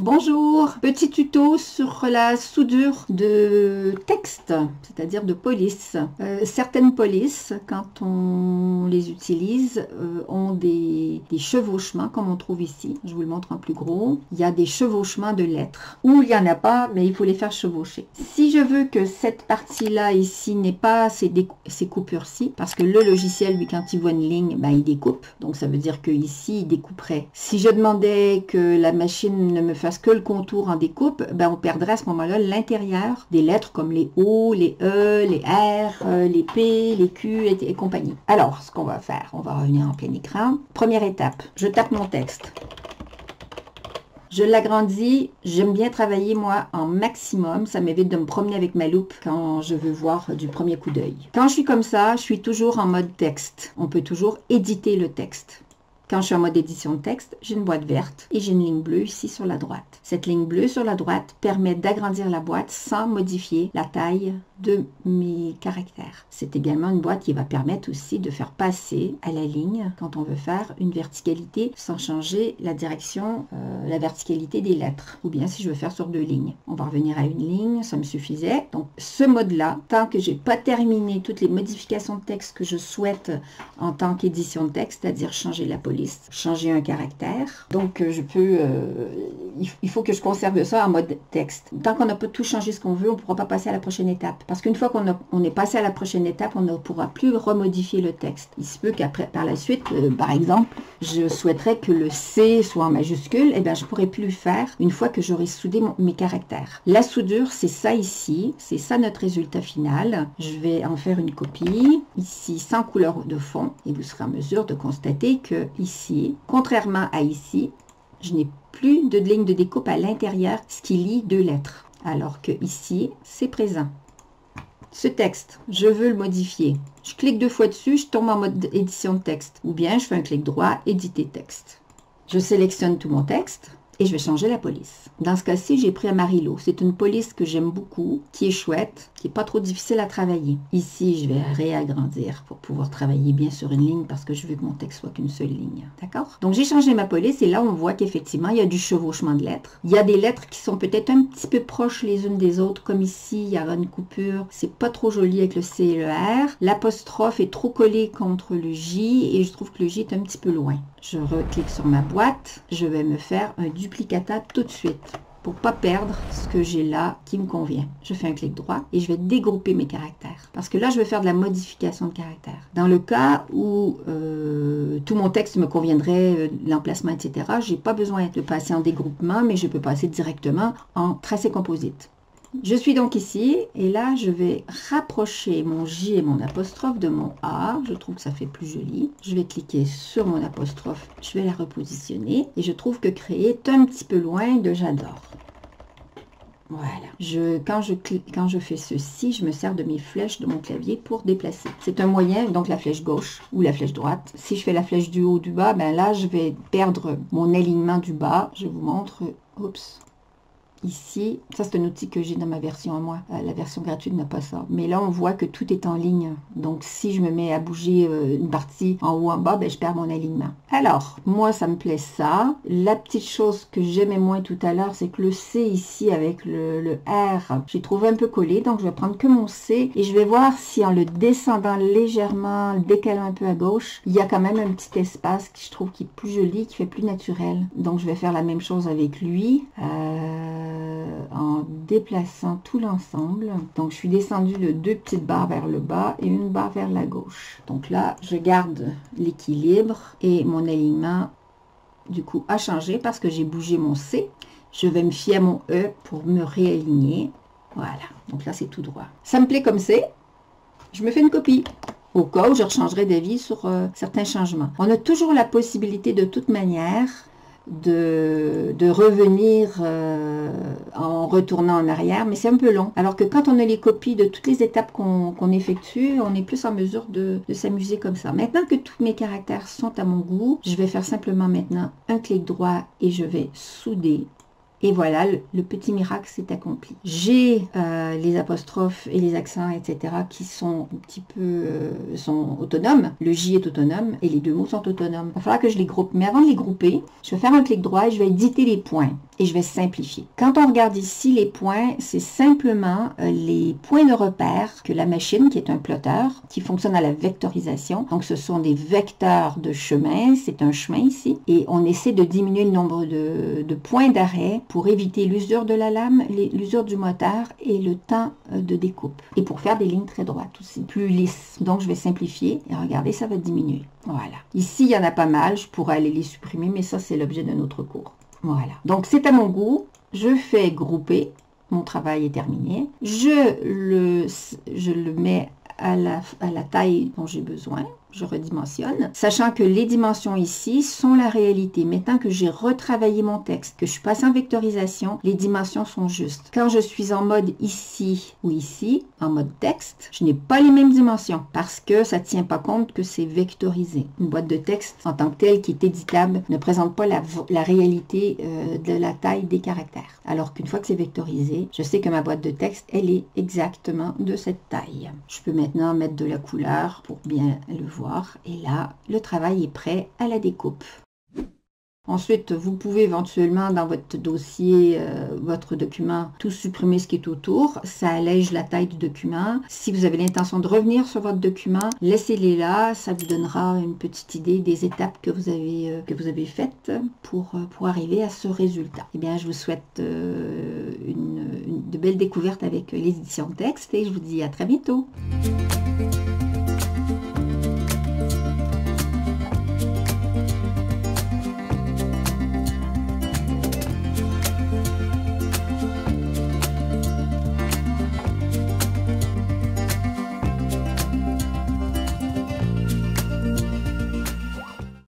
Bonjour, petit tuto sur la soudure de texte, c'est-à-dire de police. Certaines polices, quand on les utilise, ont des chevauchements, comme on trouve ici. Je vous le montre en plus gros. Il y a des chevauchements de lettres, ou il n'y en a pas, mais il faut les faire chevaucher. Si je veux que cette partie-là ici n'ait pas ces coupures-ci, parce que le logiciel, lui, quand il voit une ligne, ben, il découpe. Donc ça veut dire que ici, il découperait. Si je demandais que la machine ne me fasse que le contour en découpe, ben on perdrait à ce moment-là l'intérieur des lettres comme les O, les E, les R, les P, les Q et compagnie. Alors, ce qu'on va faire, on va revenir en plein écran. Première étape, je tape mon texte. Je l'agrandis, j'aime bien travailler moi en maximum, ça m'évite de me promener avec ma loupe quand je veux voir du premier coup d'œil. Quand je suis comme ça, je suis toujours en mode texte. On peut toujours éditer le texte. Quand je suis en mode édition de texte, j'ai une boîte verte et j'ai une ligne bleue ici sur la droite. Cette ligne bleue sur la droite permet d'agrandir la boîte sans modifier la taille de mes caractères. C'est également une boîte qui va permettre aussi de faire passer à la ligne quand on veut faire une verticalité sans changer la direction, la verticalité des lettres. Ou bien si je veux faire sur deux lignes. On va revenir à une ligne, ça me suffisait. Donc ce mode-là, tant que j'ai pas terminé toutes les modifications de texte que je souhaite en tant qu'édition de texte, c'est-à-dire changer la police, changer un caractère. Donc je peux, il faut que je conserve ça en mode texte. Tant qu'on n'a pas tout changé ce qu'on veut, on ne pourra pas passer à la prochaine étape. Parce qu'une fois qu'on est passé à la prochaine étape, on ne pourra plus remodifier le texte. Il se peut qu'après, par la suite, par exemple, je souhaiterais que le C soit en majuscule, et bien je ne pourrai plus le faire une fois que j'aurai soudé mes caractères. La soudure, c'est ça ici, c'est ça notre résultat final. Je vais en faire une copie, ici sans couleur de fond, et vous serez en mesure de constater que ici, contrairement à ici, je n'ai plus de ligne de découpe à l'intérieur, ce qui lie deux lettres. Alors que ici, c'est présent. Ce texte, je veux le modifier. Je clique deux fois dessus, je tombe en mode édition de texte. Ou bien je fais un clic droit, éditer texte. Je sélectionne tout mon texte et je vais changer la police. Dans ce cas-ci, j'ai pris Amarillo. C'est une police que j'aime beaucoup, qui est chouette, qui n'est pas trop difficile à travailler. Ici, je vais réagrandir pour pouvoir travailler bien sur une ligne parce que je veux que mon texte soit qu'une seule ligne. D'accord? Donc, j'ai changé ma police et là, on voit qu'effectivement, il y a du chevauchement de lettres. Il y a des lettres qui sont peut-être un petit peu proches les unes des autres, comme ici, il y a une coupure. C'est pas trop joli avec le C et le R. L'apostrophe est trop collée contre le J et je trouve que le J est un petit peu loin. Je reclique sur ma boîte. Je vais me faire un duplicata tout de suite pour ne pas perdre ce que j'ai là qui me convient. Je fais un clic droit et je vais dégrouper mes caractères. Parce que là, je vais faire de la modification de caractères. Dans le cas où tout mon texte me conviendrait, l'emplacement, etc., je n'ai pas besoin de passer en dégroupement, mais je peux passer directement en tracé composite. Je suis donc ici et là je vais rapprocher mon J et mon apostrophe de mon A. Je trouve que ça fait plus joli. Je vais cliquer sur mon apostrophe, je vais la repositionner et je trouve que créer est un petit peu loin de j'adore. Voilà. Quand je fais ceci, je me sers de mes flèches de mon clavier pour déplacer. C'est un moyen, donc la flèche gauche ou la flèche droite. Si je fais la flèche du haut, du bas, ben là je vais perdre mon alignement du bas. Je vous montre. Oups. Ici, ça c'est un outil que j'ai dans ma version à moi. La version gratuite n'a pas ça. Mais là, on voit que tout est en ligne. Donc, si je me mets à bouger une partie en haut, en bas, ben, je perds mon alignement. Alors, moi, ça me plaît ça. La petite chose que j'aimais moins tout à l'heure, c'est que le C ici avec le R, j'ai trouvé un peu collé. Donc, je vais prendre que mon C et je vais voir si en le descendant légèrement, le décalant un peu à gauche, il y a quand même un petit espace que je trouve qui est plus joli, qui fait plus naturel. Donc, je vais faire la même chose avec lui. En déplaçant tout l'ensemble. Donc, je suis descendue de deux petites barres vers le bas et une barre vers la gauche. Donc là, je garde l'équilibre et mon alignement, du coup, a changé parce que j'ai bougé mon C. Je vais me fier à mon E pour me réaligner. Voilà. Donc là, c'est tout droit. Ça me plaît comme c'est. Je me fais une copie. Au cas où je rechangerai d'avis sur certains changements. On a toujours la possibilité de toute manière de revenir en retournant en arrière, mais c'est un peu long. Alors que quand on a les copies de toutes les étapes qu'on effectue, on est plus en mesure de s'amuser comme ça. Maintenant que tous mes caractères sont à mon goût, je vais faire simplement maintenant un clic droit et je vais souder Et voilà, le petit miracle s'est accompli. J'ai les apostrophes et les accents, etc. qui sont un petit peu sont autonomes. Le J est autonome et les deux mots sont autonomes. Il va falloir que je les groupe. Mais avant de les grouper, je vais faire un clic droit et je vais éditer les points. Et je vais simplifier. Quand on regarde ici les points, c'est simplement les points de repère que la machine, qui est un plotter, qui fonctionne à la vectorisation. Donc ce sont des vecteurs de chemin, c'est un chemin ici. Et on essaie de diminuer le nombre de points d'arrêt pour éviter l'usure de la lame, l'usure du moteur et le temps de découpe. Et pour faire des lignes très droites aussi, plus lisses. Donc je vais simplifier et regardez, ça va diminuer. Voilà. Ici, il y en a pas mal, je pourrais aller les supprimer, mais ça c'est l'objet d'un autre cours. Voilà, donc c'est à mon goût, je fais grouper, mon travail est terminé, je le mets à la taille dont j'ai besoin, je redimensionne, sachant que les dimensions ici sont la réalité. Maintenant que j'ai retravaillé mon texte, que je suis passée en vectorisation, les dimensions sont justes. Quand je suis en mode ici ou ici, en mode texte, je n'ai pas les mêmes dimensions parce que ça ne tient pas compte que c'est vectorisé. Une boîte de texte en tant que telle qui est éditable ne présente pas la réalité de la taille des caractères. Alors qu'une fois que c'est vectorisé, je sais que ma boîte de texte, elle est exactement de cette taille. Je peux maintenant mettre de la couleur pour bien le voir. Et là, le travail est prêt à la découpe. Ensuite, vous pouvez éventuellement dans votre dossier, votre document, tout supprimer ce qui est autour. Ça allège la taille du document. Si vous avez l'intention de revenir sur votre document, laissez-les là. Ça vous donnera une petite idée des étapes que vous avez faites pour arriver à ce résultat. Eh bien, je vous souhaite de belles découvertes avec les éditions de texte et je vous dis à très bientôt.